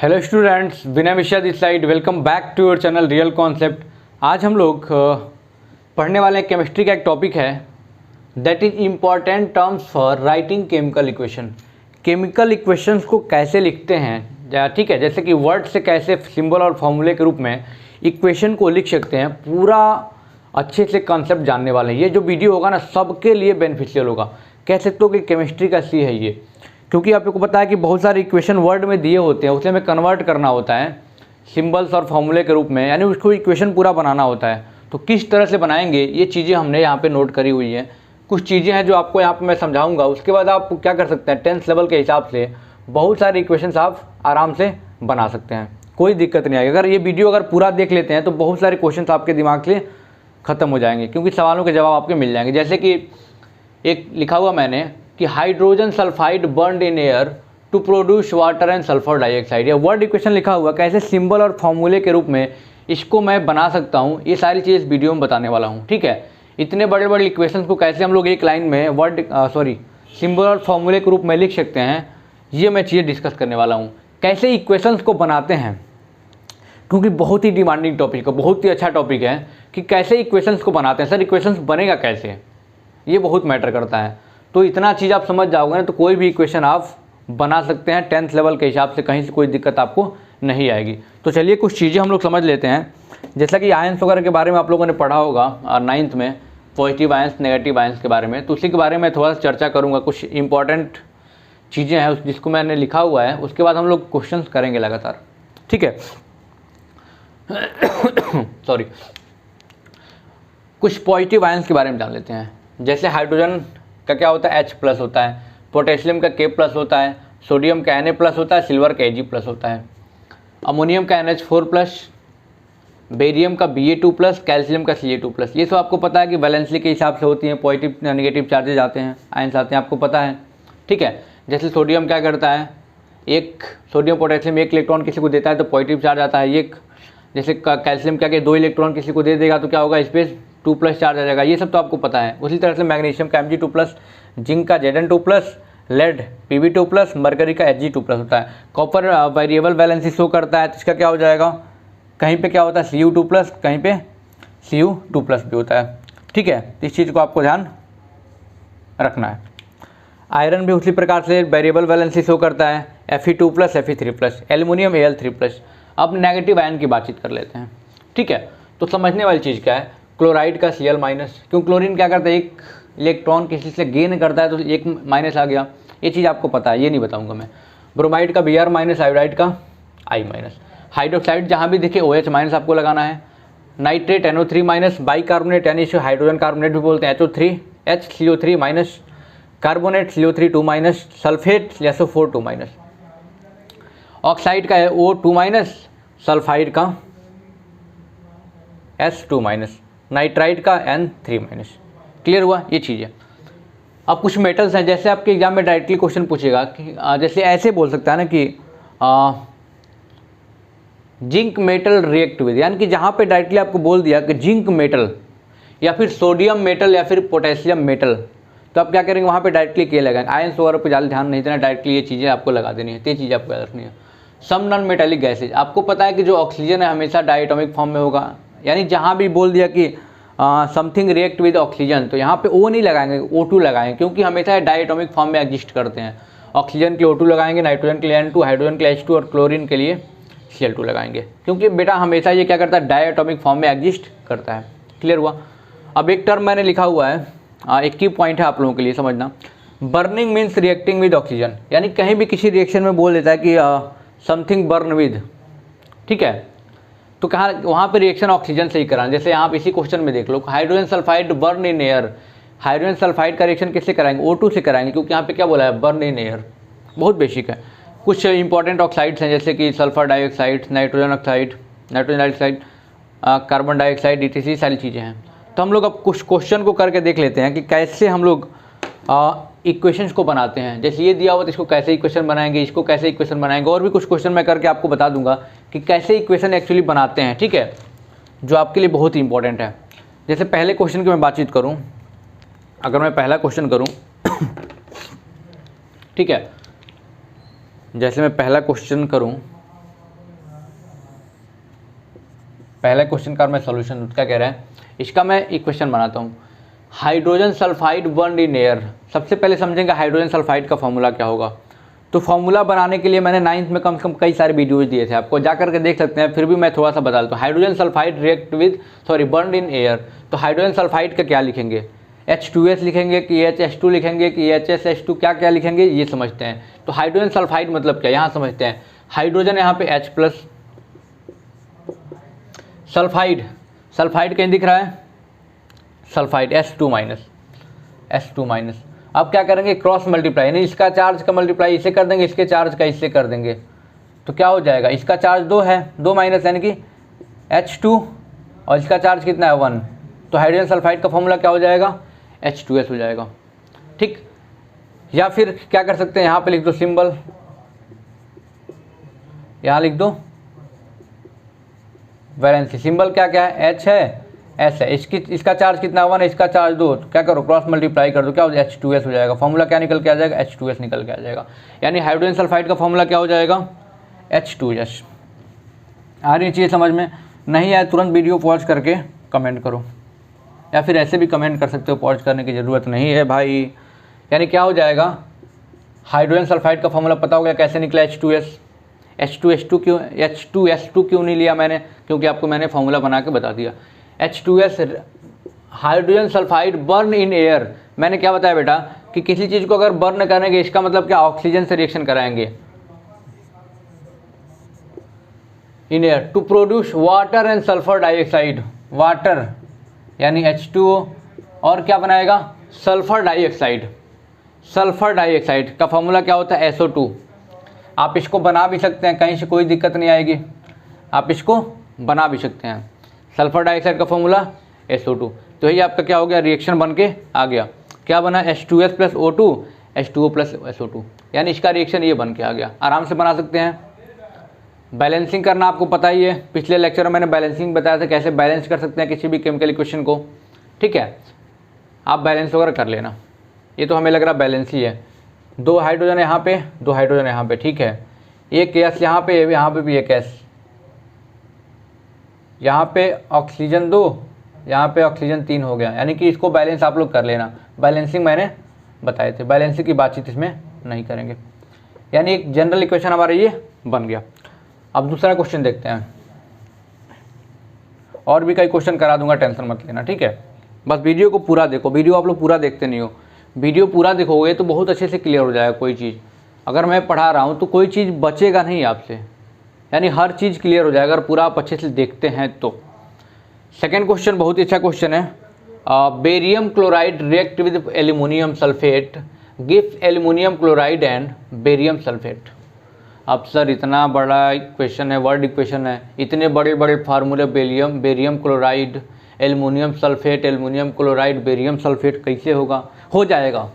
Hello students, Vinay Mishra this side. Welcome back to your channel real concept. आज हम लोग पढ़ने वाले केमिस्ट्री का एक टॉपिक है that is important terms for writing chemical equation. Chemical equations को कैसे लिखते हैं, ठीक है, जैसे कि वर्ड से कैसे सिंबल और फॉर्मूले के रूप में इक्वेशन को लिख सकते हैं, पूरा अच्छे से कॉन्सेप्ट जानने वाले हैं। ये जो वीडियो होगा ना सबके लिए बेनिफिशियल होगा। कह सकते हो कि केमिस्ट्री का सी है ये, क्योंकि आप लोग को पता है कि बहुत सारे इक्वेशन वर्ड में दिए होते हैं, उसे हमें कन्वर्ट करना होता है सिंबल्स और फॉर्मूले के रूप में, यानी उसको इक्वेशन पूरा बनाना होता है। तो किस तरह से बनाएंगे ये चीज़ें हमने यहाँ पे नोट करी हुई हैं। कुछ चीज़ें हैं जो आपको यहाँ पे मैं समझाऊंगा, उसके बाद आप क्या कर सकते हैं 10th लेवल के हिसाब से बहुत सारे इक्वेशंस आप आराम से बना सकते हैं, कोई दिक्कत नहीं आएगी। अगर ये वीडियो अगर पूरा देख लेते हैं तो बहुत सारे क्वेश्चन आपके दिमाग से ख़त्म हो जाएंगे, क्योंकि सवालों के जवाब आपके मिल जाएंगे। जैसे कि एक लिखा हुआ मैंने कि hydrogen sulphide burned in air to produce water and sulphur dioxide. या वर्ड इक्वेशन लिखा हुआ, कैसे सिंबल और फॉर्मूले के रूप में इसको मैं बना सकता हूँ, ये सारी चीज़ इस वीडियो में बताने वाला हूँ। ठीक है, इतने बड़े बड़े इक्वेशंस को कैसे हम लोग एक लाइन में सिंबल और फॉर्मूले के रूप में लिख सकते हैं, ये मैं चीज़ें डिस्कस करने वाला हूँ। कैसे इक्वेशंस को बनाते हैं, क्योंकि बहुत ही डिमांडिंग टॉपिक है, बहुत ही अच्छा टॉपिक है कि कैसे इक्वेशंस को बनाते हैं। सर इक्वेशंस बनेगा कैसे, ये बहुत मैटर करता है। तो इतना चीज़ आप समझ जाओगे ना तो कोई भी इक्वेशन आप बना सकते हैं 10th लेवल के हिसाब से, कहीं से कोई दिक्कत आपको नहीं आएगी। तो चलिए कुछ चीज़ें हम लोग समझ लेते हैं। जैसा कि आयंस वगैरह के बारे में आप लोगों ने पढ़ा होगा 9th में, पॉजिटिव आयंस नेगेटिव आयंस के बारे में, तो उसी के बारे में थोड़ा सा चर्चा करूँगा। कुछ इंपॉर्टेंट चीज़ें हैं जिसको मैंने लिखा हुआ है, उसके बाद हम लोग क्वेश्चन करेंगे लगातार। ठीक है सॉरी, कुछ पॉजिटिव आयंस के बारे में जान लेते हैं। जैसे हाइड्रोजन का क्या होता है, H+ होता है, पोटेशियम का K+ होता है, सोडियम का Na+ होता है, सिल्वर का Ag+ होता है, अमोनियम का NH4+, बेरियम का Ba2+, कैल्शियम का Ca2+। ये सब आपको पता है कि वैलेंसी के हिसाब से होती हैं, पॉजिटिव नेगेटिव चार्जेज आते हैं, आयंस आते हैं, आपको पता है। ठीक है, जैसे सोडियम क्या करता है, एक सोडियम पोटेशियम एक इलेक्ट्रॉन किसी को देता है तो पॉजिटिव चार्ज आता है एक। जैसे कैल्शियम क्या 2 इलेक्ट्रॉन किसी को दे देगा तो क्या होगा, स्पेस 2+ चार्ज आ जाएगा। ये सब तो आपको पता है। उसी तरह से मैग्नीशियम का Mg2+, जिंक का Zn2+, लेड Pb2+, मरकरी का Hg2+ होता है। कॉपर वेरिएबल वैलेंसी शो करता है, तो इसका क्या हो जाएगा, कहीं पे क्या होता है Cu2+, कहीं पे Cu2+ भी होता है। ठीक है, तो इस चीज़ को आपको ध्यान रखना है। आयरन भी उसी प्रकार से वेरिएबल वैलेंसी शो करता है, Fe2+, Fe3+, एल्युमिनियम Al3+। अब नेगेटिव आयन की बातचीत कर लेते हैं। ठीक है, तो समझने वाली चीज़ क्या है, क्लोराइड का Cl-, क्यों क्लोरीन क्या करता है, एक इलेक्ट्रॉन किसी से गेन करता है तो एक माइनस आ गया, ये चीज़ आपको पता है, ये नहीं बताऊंगा मैं। ब्रोमाइड का Br-, आयोडाइड का I-। हाइड्रोक्साइड जहाँ भी देखे OH- आपको लगाना है। नाइट्रेट NO3-, बाइकार्बोनेट यानी इसे हाइड्रोजन कार्बोनेट भी बोलते हैं, HO3 HCO3-, carbonate CO3-, sulphate SO4-। Oxide का है O2-, सल्फाइड का S2-, नाइट्राइड का N3-। क्लियर हुआ ये चीज़ है। अब कुछ मेटल्स हैं, जैसे आपके एग्जाम में डायरेक्टली क्वेश्चन पूछेगा कि जैसे ऐसे बोल सकता है ना कि जिंक मेटल रिएक्ट विद, यानी कि जहाँ पे डायरेक्टली आपको बोल दिया कि जिंक मेटल या फिर सोडियम मेटल या फिर पोटेशियम मेटल, तो आप क्या करेंगे वहाँ पे डायरेक्टली के लगाएंगे। आयंस वगैरह पे ज़्यादा ध्यान नहीं देना, डायरेक्टली ये चीज़ें आपको लगा देनी है, ये चीज़ आपको याद रखनी है। सम नॉन मेटेलिक गैसेज, आपको पता है कि जो ऑक्सीजन है हमेशा डायटोमिक फॉर्म में होगा, यानी जहाँ भी बोल दिया कि समथिंग रिएक्ट विद ऑक्सीजन, तो यहाँ पे O नहीं लगाएंगे, O2 लगाएंगे, क्योंकि हमेशा डायटोमिक फॉर्म में एग्जिस्ट करते हैं। ऑक्सीजन के लिए O2 लगाएंगे, नाइट्रोजन के लिए N2, हाइड्रोजन के लिए H2 और क्लोरीन के लिए Cl2 लगाएंगे, क्योंकि बेटा हमेशा ये क्या करता है, डायटोमिक फॉर्म में एग्जिस्ट करता है। क्लियर हुआ। अब एक टर्म मैंने लिखा हुआ है, एक की पॉइंट है आप लोगों के लिए समझना। Burning means reacting with oxygen, यानी कहीं भी किसी रिएक्शन में बोल देता है कि समथिंग बर्न विद, ठीक है, तो कहाँ वहाँ पे रिएक्शन ऑक्सीजन से ही कराएं। जैसे यहाँ पे इसी क्वेश्चन में देख लो, hydrogen sulphide burn in air, hydrogen sulphide का रिएक्शन किससे कराएंगे, O2 से कराएंगे, क्योंकि यहाँ पे क्या बोला है, बर्न इन एयर, बहुत बेसिक है। कुछ इंपॉर्टेंट ऑक्साइड्स हैं जैसे कि sulphur dioxide, nitrogen oxide, nitrogen dioxide, carbon dioxide, ETC सारी चीज़ें हैं। तो हम लोग अब कुछ क्वेश्चन को करके देख लेते हैं कि कैसे हम लोग इक्वेशंस को बनाते हैं। जैसे ये दिया हुआ तो इसको कैसे इक्वेशन बनाएंगे, इसको कैसे इक्वेशन बनाएंगे, और भी कुछ क्वेश्चन मैं करके आपको बता दूंगा कि कैसे इक्वेशन एक्चुअली बनाते हैं। ठीक है, जो आपके लिए बहुत ही इंपॉर्टेंट है। जैसे पहले क्वेश्चन की मैं बातचीत करूं, अगर मैं पहला क्वेश्चन करूं ठीक है, जैसे मैं पहला क्वेश्चन करूं पहले क्वेश्चन का मैं सॉल्यूशन क्या कह रहा है, इसका मैं इक्वेशन बनाता हूँ। Hydrogen sulphide burned in air. सबसे पहले समझेंगे हाइड्रोजन सल्फाइड का फॉर्मूला क्या होगा। तो फॉर्मूला बनाने के लिए मैंने 9th में कम से कम कई सारे वीडियोज दिए थे, आपको जा करके देख सकते हैं, फिर भी मैं थोड़ा सा बता देता हूँ। Hydrogen sulphide react with burned in air. तो हाइड्रोजन सल्फाइड का क्या लिखेंगे, H2S लिखेंगे कि HH2 लिखेंगे कि HSH2, क्या क्या लिखेंगे ये समझते हैं। तो हाइड्रोजन सल्फाइड मतलब क्या, यहाँ समझते हैं। हाइड्रोजन यहाँ पे H प्लस, सल्फाइड, सल्फाइड कहीं दिख रहा है, sulphide S2 minus, S2 minus. अब क्या करेंगे, क्रॉस मल्टीप्लाई, यानी इसका चार्ज का मल्टीप्लाई इससे कर देंगे, इसके चार्ज का इससे कर देंगे। तो क्या हो जाएगा, इसका चार्ज 2 है, 2 माइनस यानी कि H2, और इसका चार्ज कितना है 1। तो हाइड्रोजन सल्फाइड का फॉर्मूला क्या हो जाएगा, H2S हो जाएगा। ठीक, या फिर क्या कर सकते हैं, यहाँ पे लिख दो सिंबल, यहाँ लिख दो वैलेंसी सिंबल, क्या क्या है, H है S है, इसका चार्ज कितना 1 है, इसका चार्ज 2, क्या करो क्रॉस मल्टीप्लाई कर दो, क्या हो जाएगा H2S हो जाएगा। फॉर्मूला क्या निकल के आ जाएगा, H2S निकल के आ जाएगा। यानी हाइड्रोजन सल्फाइड का फॉर्मूला क्या हो जाएगा, H2S। आ रही चीज़ समझ में, नहीं आए तुरंत वीडियो पॉज करके कमेंट करो, या फिर ऐसे भी कमेंट कर सकते हो, पॉज करने की ज़रूरत नहीं है भाई। यानी क्या हो जाएगा, हाइड्रोजन सल्फाइड का फॉर्मूला पता हो गया कैसे निकला, H2S। H2S2 क्यों, H2S2 क्यों नहीं लिया मैंने, क्योंकि आपको मैंने फॉर्मूला बना के बता दिया। H2S hydrogen sulphide burn in air. मैंने क्या बताया बेटा कि किसी चीज़ को अगर बर्न करेंगे, इसका मतलब क्या, ऑक्सीजन से रिएक्शन कराएंगे in air to produce water and sulphur dioxide. Water यानी H2O, और क्या बनाएगा, सल्फर डाइऑक्साइड। सल्फर डाइऑक्साइड का फॉर्मूला क्या होता है, SO2। आप इसको बना भी सकते हैं, कहीं से कोई दिक्कत नहीं आएगी, आप इसको बना भी सकते हैं। सल्फर डाइऑक्साइड का फॉर्मूला SO2। तो यही आपका क्या हो गया, रिएक्शन बन के आ गया, क्या बना, H2S plus O2, H2O plus SO2, यानी इसका रिएक्शन ये बन के आ गया। आराम से बना सकते हैं। बैलेंसिंग करना आपको पता ही है, पिछले लेक्चर में मैंने बैलेंसिंग बताया था, कैसे बैलेंस कर सकते हैं किसी भी केमिकल इक्वेशन को। ठीक है, आप बैलेंस वगैरह कर लेना। ये तो हमें लग रहा बैलेंस ही है, 2 हाइड्रोजन यहाँ पे, 2 हाइड्रोजन यहाँ पे, ठीक है, एक गैस यहाँ पे भी एक गैस, यहाँ पे ऑक्सीजन 2, यहाँ पे ऑक्सीजन 3 हो गया। यानी कि इसको बैलेंस आप लोग कर लेना, बैलेंसिंग मैंने बताए थे, बैलेंसिंग की बातचीत इसमें नहीं करेंगे। यानी एक जनरल इक्वेशन हमारा ये बन गया। अब दूसरा क्वेश्चन देखते हैं, और भी कई क्वेश्चन करा दूंगा, टेंशन मत लेना, ठीक है। बस वीडियो को पूरा देखो, वीडियो आप लोग पूरा देखते नहीं हो, वीडियो पूरा देखोगे तो बहुत अच्छे से क्लियर हो जाएगा कोई चीज़। अगर मैं पढ़ा रहा हूँ तो कोई चीज़ बचेगा नहीं आपसे, यानी हर चीज़ क्लियर हो जाएगा अगर पूरा आप अच्छे से देखते हैं तो। सेकेंड क्वेश्चन बहुत ही अच्छा क्वेश्चन है। Barium chloride react with aluminium sulphate gives aluminium chloride and barium sulphate. अब सर इतना बड़ा इक्वेशन है, वर्ड इक्वेशन है, इतने बड़े बड़े फार्मूले, barium chloride, aluminium sulphate, aluminium chloride, barium sulphate, कैसे होगा, हो जाएगा,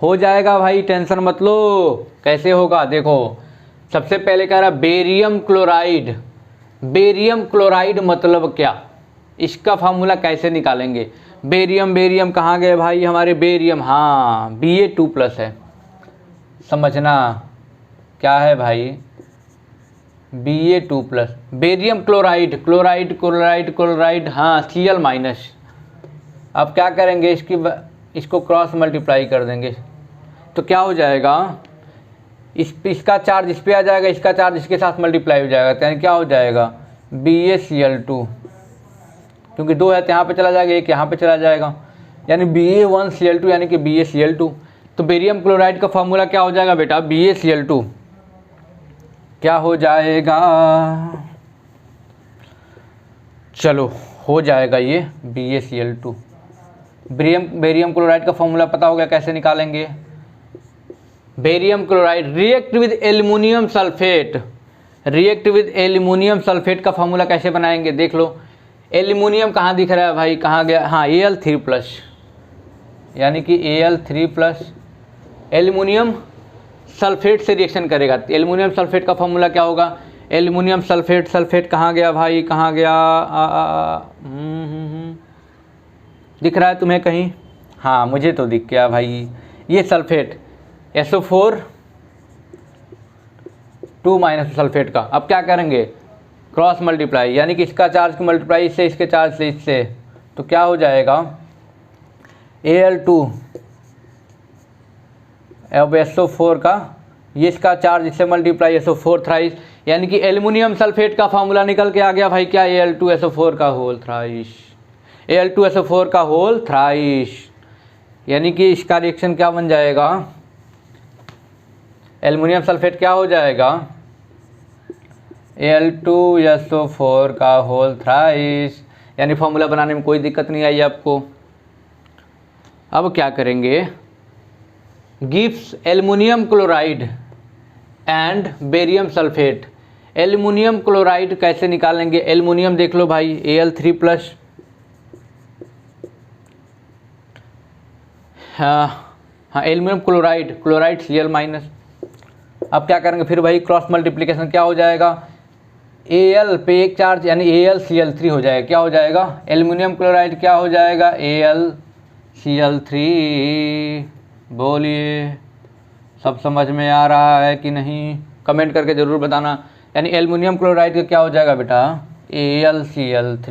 हो जाएगा भाई, टेंशन मत लो। कैसे होगा, देखो सबसे पहले कह रहा बेरियम क्लोराइड। बेरियम क्लोराइड मतलब क्या, इसका फार्मूला कैसे निकालेंगे। बेरियम, बेरियम कहाँ गए भाई हमारे, बेरियम, हाँ Ba2+ है, समझना क्या है भाई, Ba2+। Barium chloride, chloride chloride chloride, हाँ Cl-। अब क्या करेंगे, इसको क्रॉस मल्टीप्लाई कर देंगे, तो क्या हो जाएगा, इसका चार्ज इस पे आ जाएगा, इसका चार्ज इसके साथ मल्टीप्लाई हो जाएगा, तो यानी क्या हो जाएगा, BaCl2, क्योंकि 2 है तो यहाँ पे चला जाएगा, एक यहाँ पे चला जाएगा, यानी Ba1Cl2 यानी कि BaCl2। तो बेरियम क्लोराइड का फॉर्मूला क्या हो जाएगा बेटा, BaCl2, क्या हो जाएगा, चलो हो जाएगा ये BaCl2। बेरियम क्लोराइड का फॉर्मूला पता हो गया, कैसे निकालेंगे। Barium chloride react with aluminium sulphate, react with aluminium sulphate का फॉर्मूला कैसे बनाएंगे, देख लो। एल्यूमिनियम कहाँ दिख रहा है भाई, कहाँ गया, हाँ Al3+, यानी कि Al3+, एल्यूमिनियम सल्फेट से रिएक्शन करेगा। एल्यूमिनियम सल्फेट का फॉर्मूला क्या होगा, एल्यूमिनियम सल्फेट, सल्फेट कहाँ गया भाई, कहाँ गया, दिख रहा है तुम्हें कहीं, हाँ मुझे तो दिख गया भाई, ये सल्फेट SO4 2- सल्फेट का। अब क्या करेंगे, क्रॉस मल्टीप्लाई, यानी कि इसका चार्ज की मल्टीप्लाई इससे, इसके चार्ज से इससे, तो क्या हो जाएगा Al2 अब SO4 का, ये इसका चार्ज इससे मल्टीप्लाई SO4 थ्राइस, यानी कि एल्युमिनियम सल्फेट का फार्मूला निकल के आ गया भाई क्या, Al2SO4 का होल थ्राइस, Al2SO4 का होल थ्राइस। यानी कि इसका रिएक्शन क्या बन जाएगा, एल्युमिनियम सल्फेट क्या हो जाएगा, Al2SO4 का होल थ्राइस। यानी फार्मूला बनाने में कोई दिक्कत नहीं आई आपको। अब क्या करेंगे, gives aluminium chloride and barium sulphate. Aluminium chloride कैसे निकालेंगे, एल्युमिनियम देख लो भाई Al3+, हाँ एल्युमिनियम क्लोराइड, क्लोराइड Cl-। अब क्या करेंगे फिर वही क्रॉस मल्टीप्लिकेशन, क्या हो जाएगा Al पे एक चार्ज यानी AlCl3 हो जाएगा, क्या हो जाएगा एल्युमिनियम क्लोराइड क्या हो जाएगा AlCl3। बोलिए सब समझ में आ रहा है कि नहीं, कमेंट करके ज़रूर बताना। यानी एल्युमिनियम क्लोराइड का क्या हो जाएगा बेटा AlCl3।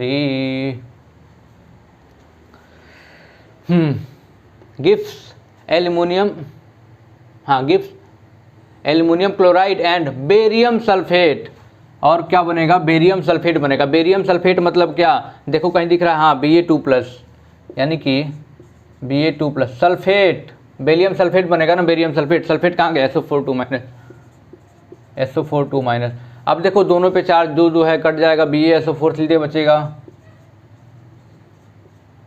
गिव्स एल्युमिनियम, हाँ gives aluminium chloride and barium sulphate, और क्या बनेगा बेरियम सल्फेट बनेगा। बेरियम सल्फेट मतलब क्या, देखो कहीं दिख रहा है, हाँ Ba2+, यानी कि Ba2+ सल्फेट, बेरियम सल्फेट बनेगा ना, बेरियम सल्फेट, सल्फेट कहाँ गया SO4 -। अब देखो दोनों पे चार्ज दो दो है, कट जाएगा, BaSO4 सीधे बचेगा।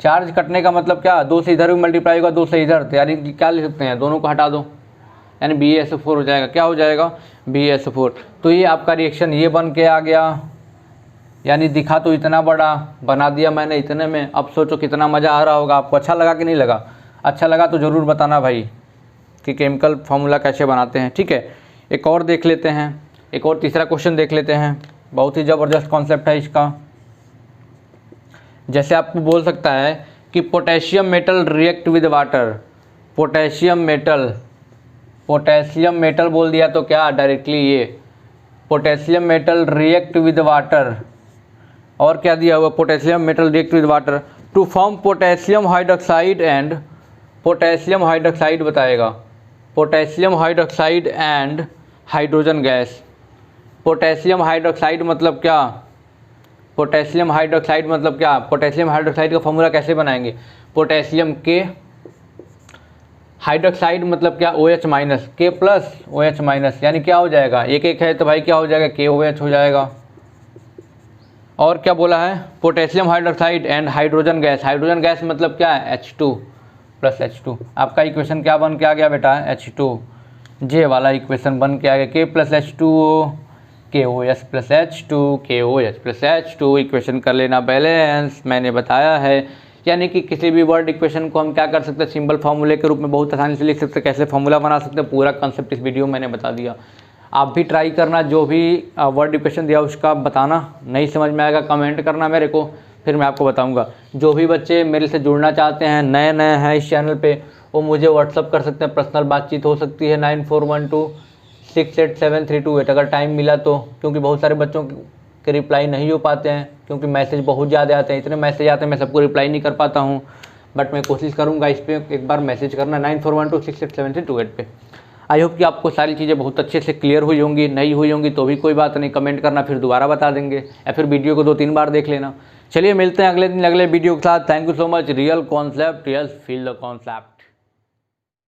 चार्ज कटने का मतलब क्या, दो से इधर भी मल्टीप्लाई होगा, दो से इधर, यानी क्या लिख सकते हैं, दोनों को हटा दो, यानी BaSO4 हो जाएगा, क्या हो जाएगा BaSO4। तो ये आपका रिएक्शन ये बन के आ गया, यानी दिखा तो इतना बड़ा, बना दिया मैंने इतने में। अब सोचो कितना मज़ा आ रहा होगा आपको, अच्छा लगा कि नहीं लगा, अच्छा लगा तो ज़रूर बताना भाई कि केमिकल फार्मूला कैसे बनाते हैं। ठीक है, एक और देख लेते हैं, एक और तीसरा क्वेश्चन देख लेते हैं, बहुत ही ज़बरदस्त कॉन्सेप्ट है इसका। जैसे आपको बोल सकता है कि potassium metal react with water, potassium metal बोल दिया तो क्या डायरेक्टली ये potassium metal react with water, और क्या दिया हुआ potassium metal react with water to form potassium hydroxide and, potassium hydroxide बताएगा, potassium hydroxide and hydrogen gas. Potassium hydroxide मतलब क्या, पोटेशियम हाइड्रोक्साइड मतलब क्या, पोटेशियम हाइड्रोक्साइड का फॉर्मूला कैसे बनाएंगे, पोटेशियम के हाइड्रोक्साइड मतलब क्या OH- K प्लस OH-, यानी क्या हो जाएगा, एक एक है तो भाई क्या हो जाएगा KOH हो जाएगा। और क्या बोला है, potassium hydroxide and hydrogen gas, hydrogen gas मतलब क्या है H2 + H2। आपका इक्वेशन क्या बन के आ गया बेटा H2, जे वाला इक्वेशन बन के आ गया, K + H2O, KOH + H2, KOH + H2। Equation कर लेना बैलेंस, मैंने बताया है। यानी कि किसी भी वर्ड इक्वेशन को हम क्या कर सकते हैं, सिंपल फार्मूले के रूप में बहुत आसानी से लिख सकते हैं। कैसे फार्मूला बना सकते हैं, पूरा कंसेप्ट इस वीडियो में मैंने बता दिया। आप भी ट्राई करना, जो भी वर्ड इक्वेशन दिया उसका बताना, नहीं समझ में आएगा कमेंट करना मेरे को, फिर मैं आपको बताऊंगा। जो भी बच्चे मेरे से जुड़ना चाहते हैं, नए हैं इस चैनल पे, वो मुझे व्हाट्सअप कर सकते हैं, पर्सनल बातचीत हो सकती है 9412687328 अगर टाइम मिला तो, क्योंकि बहुत सारे बच्चों के रिप्लाई नहीं हो पाते हैं, क्योंकि मैसेज बहुत ज़्यादा आते हैं, इतने मैसेज आते हैं मैं सबको रिप्लाई नहीं कर पाता हूँ। बट मैं कोशिश करूँगा इस पर एक बार मैसेज करना 9412687328 पे। आई होप कि आपको सारी चीज़ें बहुत अच्छे से क्लियर हुई होंगी, नहीं हुई होंगी तो भी कोई बात नहीं, कमेंट करना, फिर दोबारा बता देंगे, या फिर वीडियो को 2-3 बार देख लेना। चलिए मिलते हैं अगले दिन अगले वीडियो के साथ। Thank you so much. Real concept, real feel the concept.